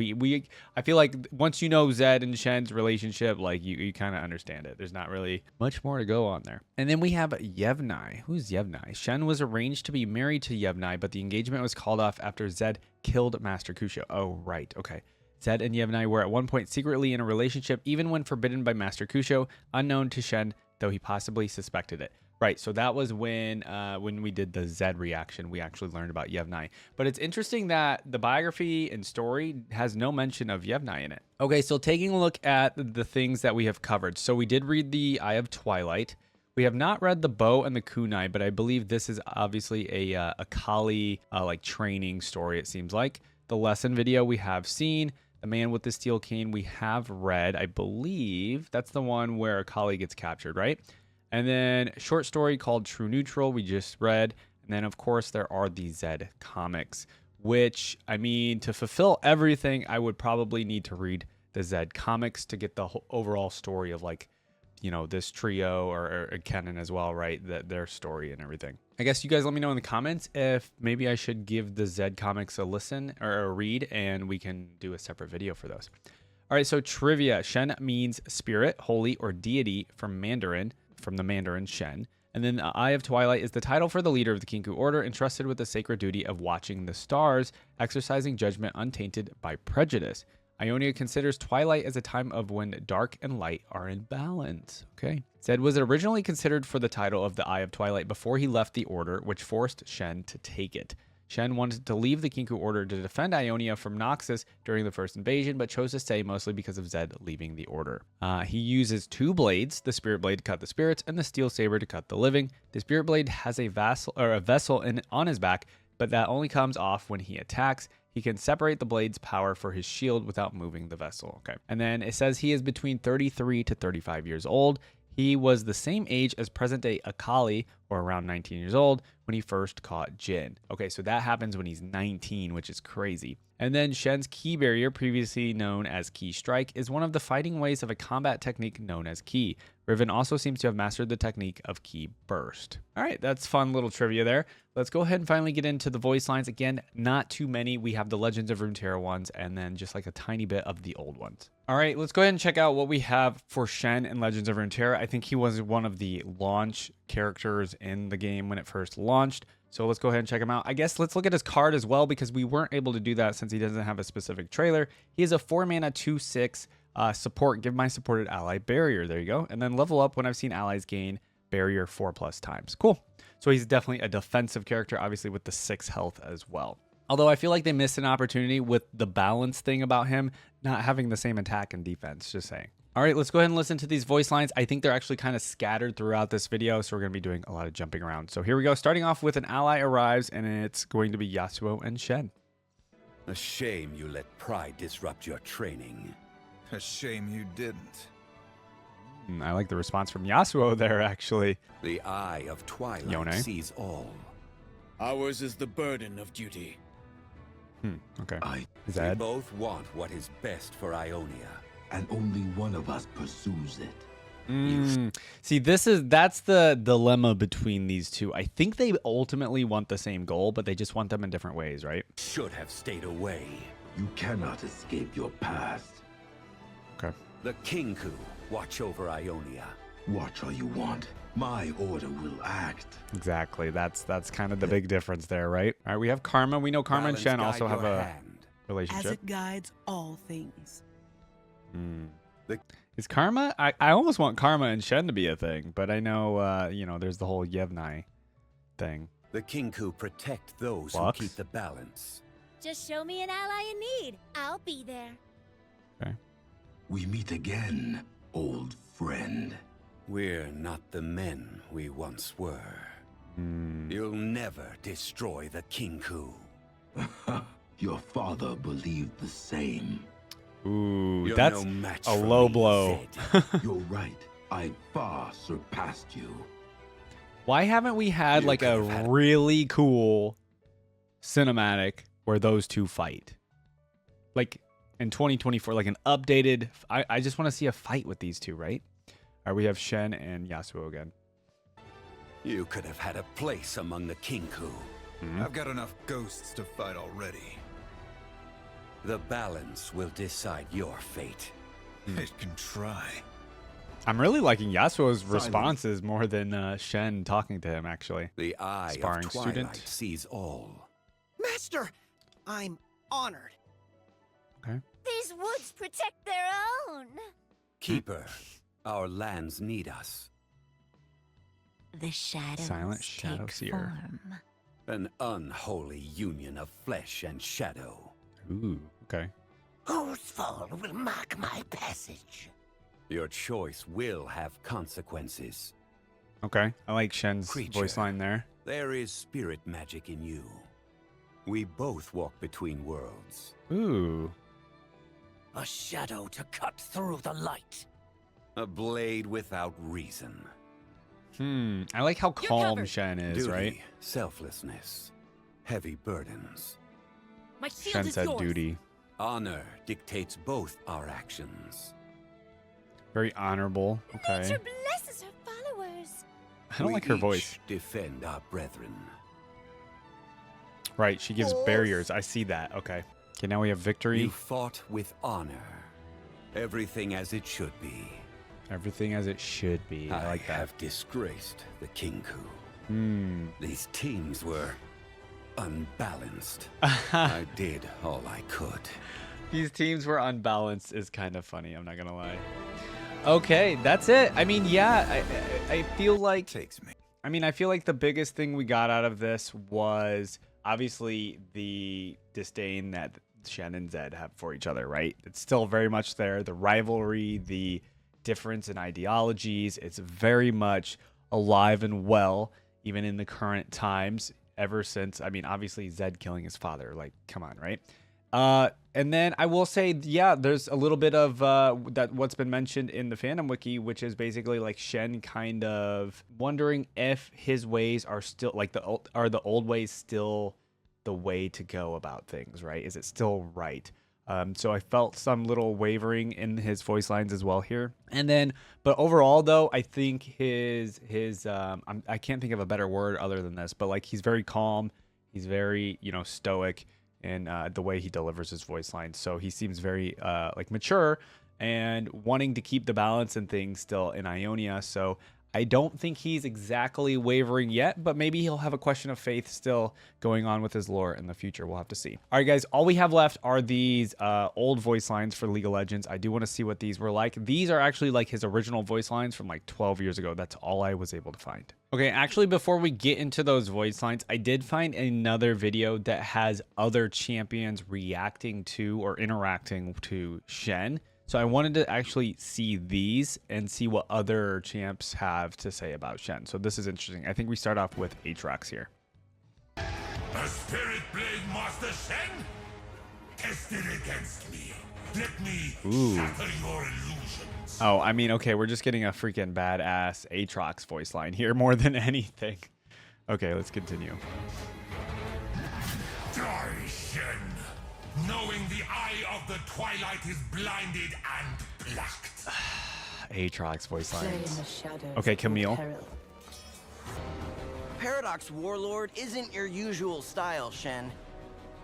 I feel like once you know Zed and Shen's relationship, like you kind of understand it. There's not really much more to go on there. And then we have Yevnai. Who's Yevnai? Shen was arranged to be married to Yevnai, but the engagement was called off after Zed killed Master Kusho. Oh, right. Okay. Zed and Yevnai were at one point secretly in a relationship, even when forbidden by Master Kusho, unknown to Shen, though he possibly suspected it. Right, so that was when we did the Zed reaction, we actually learned about Yevnai. But it's interesting that the biography and story has no mention of Yevnai in it. Okay, so taking a look at the things that we have covered. So we did read the Eye of Twilight. We have not read the Bow and the Kunai, but I believe this is obviously a Akali like training story, it seems like. The lesson video we have seen. The Man with the Steel Cane we have read. I believe that's the one where Akali gets captured, right? And then a short story called True Neutral we just read. And then, of course, there are the Zed comics, which, I mean, to fulfill everything, I would probably need to read the Zed comics to get the whole overall story of like, you know, this trio or Kennen as well, right? Their story and everything. I guess you guys let me know in the comments if maybe I should give the Zed comics a listen or a read, and we can do a separate video for those. All right, so trivia. Shen means spirit, holy, or deity from the Mandarin Shen. And then the Eye of Twilight is the title for the leader of the Kinku Order, entrusted with the sacred duty of watching the stars, exercising judgment untainted by prejudice. Ionia considers twilight as a time of when dark and light are in balance. Okay. Zed was originally considered for the title of the Eye of Twilight before he left the Order, which forced Shen to take it. Shen wanted to leave the Kinku Order to defend Ionia from Noxus during the first invasion, but chose to stay mostly because of Zed leaving the Order. He uses two blades, the Spirit Blade to cut the spirits and the Steel Saber to cut the living. The Spirit Blade has a vessel on his back, but that only comes off when he attacks. He can separate the blade's power for his shield without moving the vessel. Okay. And then it says he is between 33 to 35 years old. He was the same age as present-day Akali, or around 19 years old, when he first caught Jhin. Okay, so that happens when he's 19, which is crazy. And then Shen's Ki Barrier, previously known as Ki Strike, is one of the fighting ways of a combat technique known as Ki. Riven also seems to have mastered the technique of Ki Burst. All right, that's fun little trivia there. Let's go ahead and finally get into the voice lines. Again, not too many. We have the Legends of Runeterra ones, and then just like a tiny bit of the old ones. All right, let's go ahead and check out what we have for Shen in Legends of Runeterra. I think he was one of the launch characters in the game when it first launched. So let's go ahead and check him out. I guess let's look at his card as well, because we weren't able to do that since he doesn't have a specific trailer. He is a 4-mana 2/6 support. Give my supported ally barrier. There you go. And then level up when I've seen allies gain barrier 4+ times. Cool. So he's definitely a defensive character, obviously with the 6 health as well. Although I feel like they missed an opportunity with the balance thing about him not having the same attack and defense. Just saying. All right, let's go ahead and listen to these voice lines. I think they're actually kind of scattered throughout this video, so we're going to be doing a lot of jumping around. So here we go. Starting off with an ally arrives, and it's going to be Yasuo and Shen. A shame you let pride disrupt your training. A shame you didn't. I like the response from Yasuo there, actually. The Eye of Twilight Yone. sees all. Ours is the burden of duty. Okay. We Zed. both want what is best for Ionia. And only one of us pursues it. See, that's the dilemma between these two. I think they ultimately want the same goal, but they just want them in different ways, right? Should have stayed away. You cannot escape your past. Okay. The Kinku watch over Ionia. Watch all you want. My order will act. Exactly. That's kind of the big difference there, right? All right, we have Karma. We know Karma and Balance Shen guide also have your a hand. relationship. As it guides all things. Is Karma? I almost want Karma and Shen to be a thing, but I know, you know, there's the whole Yevnai thing. The Kinku protect those Lux? who keep the balance. Just show me an ally in need. I'll be there. Okay. We meet again, old friend. We're not the men we once were. You'll never destroy the Kinku. Your father believed the same. Ooh, You're that's no match a for low me, blow. Zed. You're right. I far surpassed you. Why haven't we had You like a could've had- really cool cinematic where those two fight? Like in 2024, like an updated. I just want to see a fight with these two, right? All right, we have Shen and Yasuo again. You could have had a place among the Kinku. I've got enough ghosts to fight already. The balance will decide your fate. It can try. I'm really liking Yasuo's responses more than Shen talking to him, actually. The Eye Sparring of Twilight student. sees all. Master, I'm honored. Okay. These woods protect their own. Keeper, our lands need us. The shadows Silent Shadow take Seer. form. An unholy union of flesh and shadow. Ooh, okay. Whose fall will mark my passage? Your choice will have consequences. Okay. I like Shen's Creature. voice line there. There is spirit magic in you. We both walk between worlds. Ooh. A shadow to cut through the light. A blade without reason. I like how calm covered. Shen is, Duty, right? selflessness, heavy burdens. My shield Shen is said yours. duty. Honor dictates both our actions. Very honorable. Okay. Nature blesses her followers. I don't like her voice. Defend our brethren. Right, she gives barriers. I see that. Okay. Okay, now we have victory. You fought with honor. Everything as it should be. Everything as it should be. I like that. have disgraced the Kinku. Hmm. These teams were unbalanced. I did all I could. These teams were unbalanced is kind of funny. I'm not going to lie. Okay, that's it. I mean, yeah, I feel like... Takes me. I mean, I feel like the biggest thing we got out of this was obviously the disdain that Shen and Zed have for each other, right? It's still very much there. The rivalry, the difference in ideologies, it's very much alive and well, even in the current times, ever since, I mean, obviously Zed killing his father, like, come on, right? And then I will say, yeah, there's a little bit of that what's been mentioned in the Fandom Wiki, which is basically like Shen kind of wondering if his ways are still like the old ways still the way to go about things, right? Is it still right? So I felt some little wavering in his voice lines as well here. And then, but overall though, I think his I can't think of a better word other than this, but like he's very calm, he's very, you know, stoic in the way he delivers his voice lines. So he seems very like mature and wanting to keep the balance and things still in Ionia. So I don't think he's exactly wavering yet, but maybe he'll have a question of faith still going on with his lore in the future. We'll have to see. All right, guys, all we have left are these old voice lines for League of Legends. I do want to see what these were like. These are actually like his original voice lines from like 12 years ago. That's all I was able to find. Okay, actually, before we get into those voice lines, I did find another video that has other champions reacting to or interacting to Shen. So I wanted to actually see these and see what other champs have to say about Shen. So this is interesting. I think we start off with Aatrox here. A Spirit Blade Master Shen? Test it against me. Let me shatter your illusions. Oh, I mean, okay, we're just getting a freaking badass Aatrox voice line here more than anything. Okay, let's continue. Die, Shen. Knowing the eye of the twilight is blinded and blocked. Aatrox voice Play in lines. the shadows. Okay, Camille. Peril. Paradox Warlord isn't your usual style, Shen.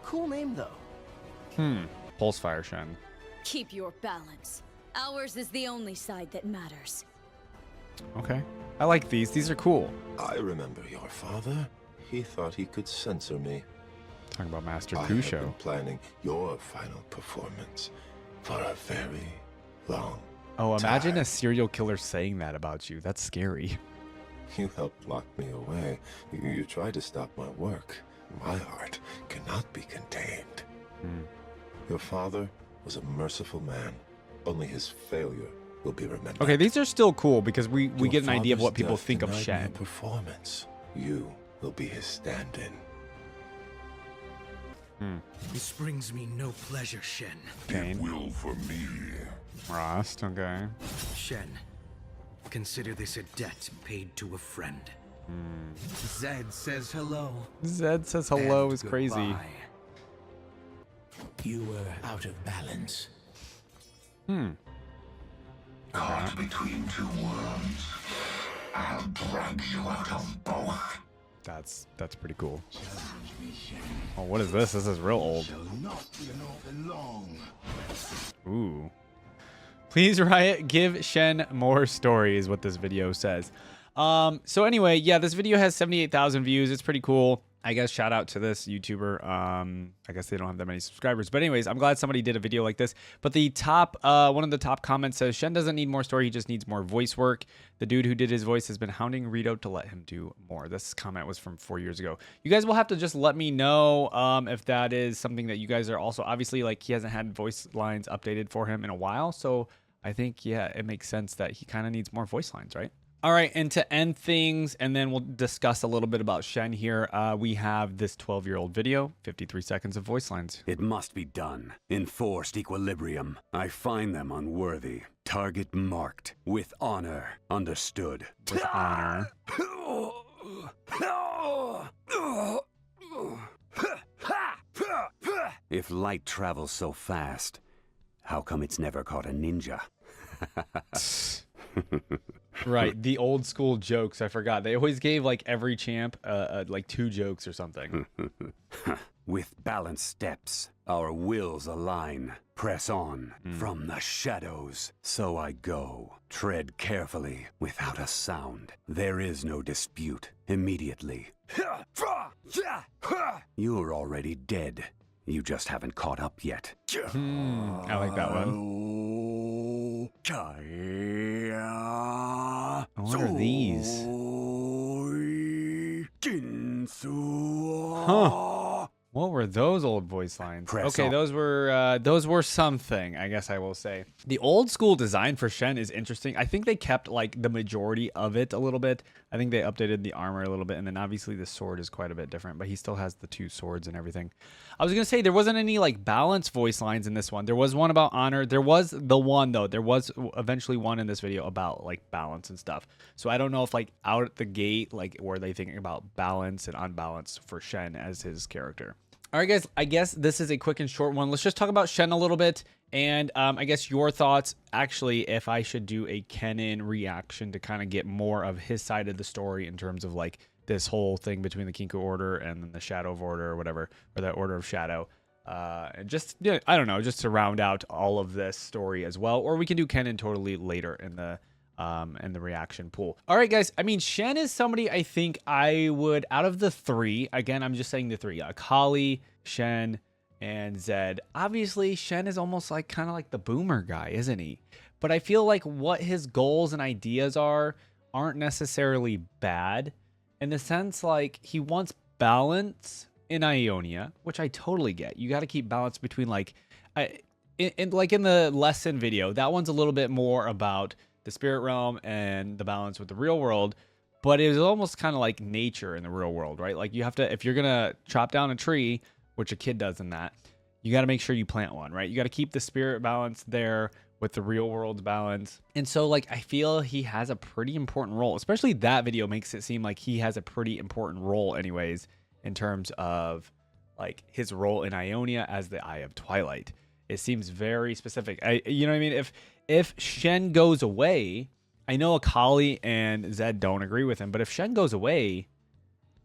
Cool name, though. Pulsefire Shen. Keep your balance. Ours is the only side that matters. Okay. I like these. These are cool. I remember your father. He thought he could censor me. Talking about Master I have been Kusho. planning your final performance for a very long Oh, imagine time. a serial killer saying that about you. That's scary. You helped lock me away. You tried to stop my work. My heart cannot be contained. Your father was a merciful man. Only his failure will be remembered. Okay, these are still cool because we Your get an idea of father's what people death think of denied me Shen. a performance. You will be his stand-in. This brings me no pleasure, Shen. Pain. Will for me. Rost, okay. Shen, consider this a debt paid to a friend. Zed says hello. Zed says hello And is crazy. goodbye. You were out of balance. Caught between two worlds. I'll drag you out of both. That's pretty cool. Oh, what is this? This is real old. Shall not be an orphan long. Ooh. Please, Riot, give Shen more story is what this video says. So anyway, yeah, this video has 78,000 views. It's pretty cool. I guess shout out to this YouTuber. I guess they don't have that many subscribers. But anyways, I'm glad somebody did a video like this. But the top, one of the top comments says, Shen doesn't need more story. He just needs more voice work. The dude who did his voice has been hounding Rito to let him do more. This comment was from 4 years ago. You guys will have to just let me know if that is something that you guys are also, obviously, like he hasn't had voice lines updated for him in a while. So I think, yeah, it makes sense that he kind of needs more voice lines, right? All right, and to end things, and then we'll discuss a little bit about Shen here, we have this 12-year-old video, 53 seconds of voice lines. It must be done. Enforced equilibrium. I find them unworthy. Target marked. With honor. Understood. With honor. If light travels so fast, how come it's never caught a ninja? Right, the old school jokes. I forgot. They always gave like every champ like 2 jokes or something. With balanced steps, our wills align. Press on from the shadows. So I go. Tread carefully, without a sound. There is no dispute. Immediately. You're already dead. You just haven't caught up yet. I like that one. What are these? Huh. What were those old voice lines? Okay, those were something, I guess I will say. The old school design for Shen is interesting. I think they kept like the majority of it a little bit. I think they updated the armor a little bit, and then obviously the sword is quite a bit different, but he still has the 2 swords and everything. I was gonna say there wasn't any like balance voice lines in this one. There was one about honor. There was the one though. There was eventually one in this video about like balance and stuff. So I don't know if like out at the gate, like were they thinking about balance and unbalance for Shen as his character. All right, guys, I guess this is a quick and short one. Let's just talk about Shen a little bit. And I guess your thoughts, actually, if I should do a Kennen reaction to kind of get more of his side of the story in terms of like this whole thing between the Kinku Order and then the Shadow of Order or whatever, or the Order of Shadow. And just, yeah, I don't know, just to round out all of this story as well. Or we can do Kennen totally later in the reaction pool. All right, guys. I mean, Shen is somebody I think I would, out of the 3, again, I'm just saying the 3, Akali, Shen, and Zed. Obviously, Shen is almost like kind of like the boomer guy, isn't he? But I feel like what his goals and ideas aren't necessarily bad, in the sense like he wants balance in Ionia, which I totally get. You got to keep balance between like, like in the lesson video, that one's a little bit more about the spirit realm and the balance with the real world, but it was almost kind of like nature in the real world, right? Like you have to, if you're gonna chop down a tree, which a kid does in that, you got to make sure you plant one, right? You got to keep the spirit balance there with the real world balance. And so like I feel he has a pretty important role, especially that video makes it seem like he has a pretty important role anyways in terms of like his role in Ionia as the Eye of Twilight. It seems very specific. You know what I mean? If Shen goes away, I know Akali and Zed don't agree with him, but if Shen goes away,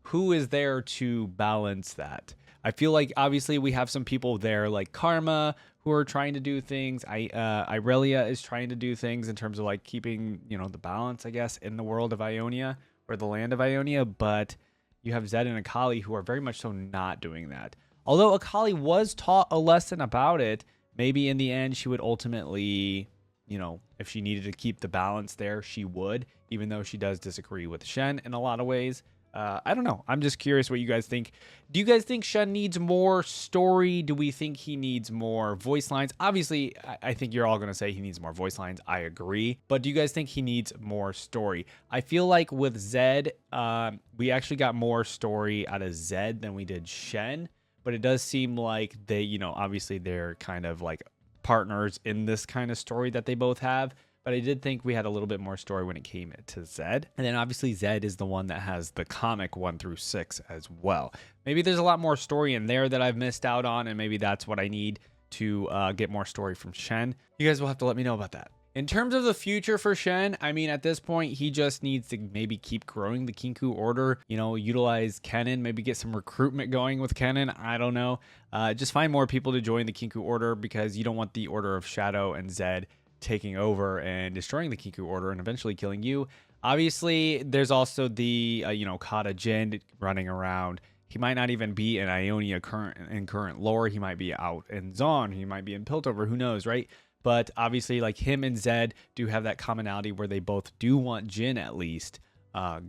who is there to balance that? I feel like obviously we have some people there like Karma who are trying to do things. Irelia is trying to do things in terms of like keeping, you know, the balance, I guess, in the world of Ionia or the land of Ionia, but you have Zed and Akali who are very much so not doing that. Although Akali was taught a lesson about it, maybe in the end she would ultimately, you know, if she needed to keep the balance there, she would, even though she does disagree with Shen in a lot of ways. I don't know. I'm just curious what you guys think. Do you guys think Shen needs more story? Do we think he needs more voice lines? Obviously, I think you're all going to say he needs more voice lines. I agree. But do you guys think he needs more story? I feel like with Zed, we actually got more story out of Zed than we did Shen. But it does seem like they, you know, obviously they're kind of like partners in this kind of story that they both have. But I did think we had a little bit more story when it came to Zed. And then obviously Zed is the one that has the comic 1 through 6 as well. Maybe there's a lot more story in there that I've missed out on, and maybe that's what I need to get more story from Shen. You guys will have to let me know about that. In terms of the future for Shen, I mean, at this point, he just needs to maybe keep growing the Kinku Order, you know, utilize Kennen, maybe get some recruitment going with Kennen. I don't know. Just find more people to join the Kinku Order, because you don't want the Order of Shadow and Zed taking over and destroying the Kinku Order and eventually killing you. Obviously, there's also the, you know, Kata Jhin running around. He might not even be in Ionia current lore. He might be out in Zon. He might be in Piltover. Who knows, right? But obviously, like, him and Zed do have that commonality where they both do want Jhin at least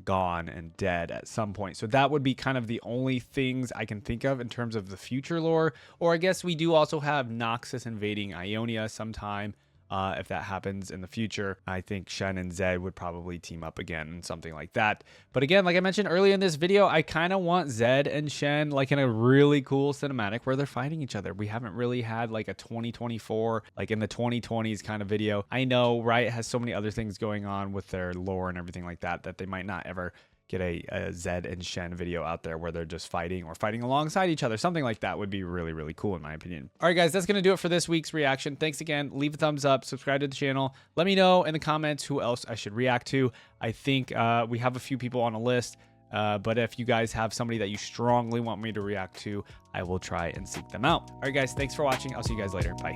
gone and dead at some point. So that would be kind of the only things I can think of in terms of the future lore. Or I guess we do also have Noxus invading Ionia sometime. If that happens in the future, I think Shen and Zed would probably team up again and something like that. But again, like I mentioned earlier in this video, I kind of want Zed and Shen like in a really cool cinematic where they're fighting each other. We haven't really had like a 2024, like in the 2020s kind of video. I know Riot has so many other things going on with their lore and everything like that, that they might not ever get a Zed and Shen video out there where they're just fighting or fighting alongside each other. Something like that would be really, really cool in my opinion. All right, guys, that's going to do it for this week's reaction. Thanks again. Leave a thumbs up, subscribe to the channel. Let me know in the comments who else I should react to. I think we have a few people on a list, but if you guys have somebody that you strongly want me to react to, I will try and seek them out. All right, guys, thanks for watching. I'll see you guys later. Bye.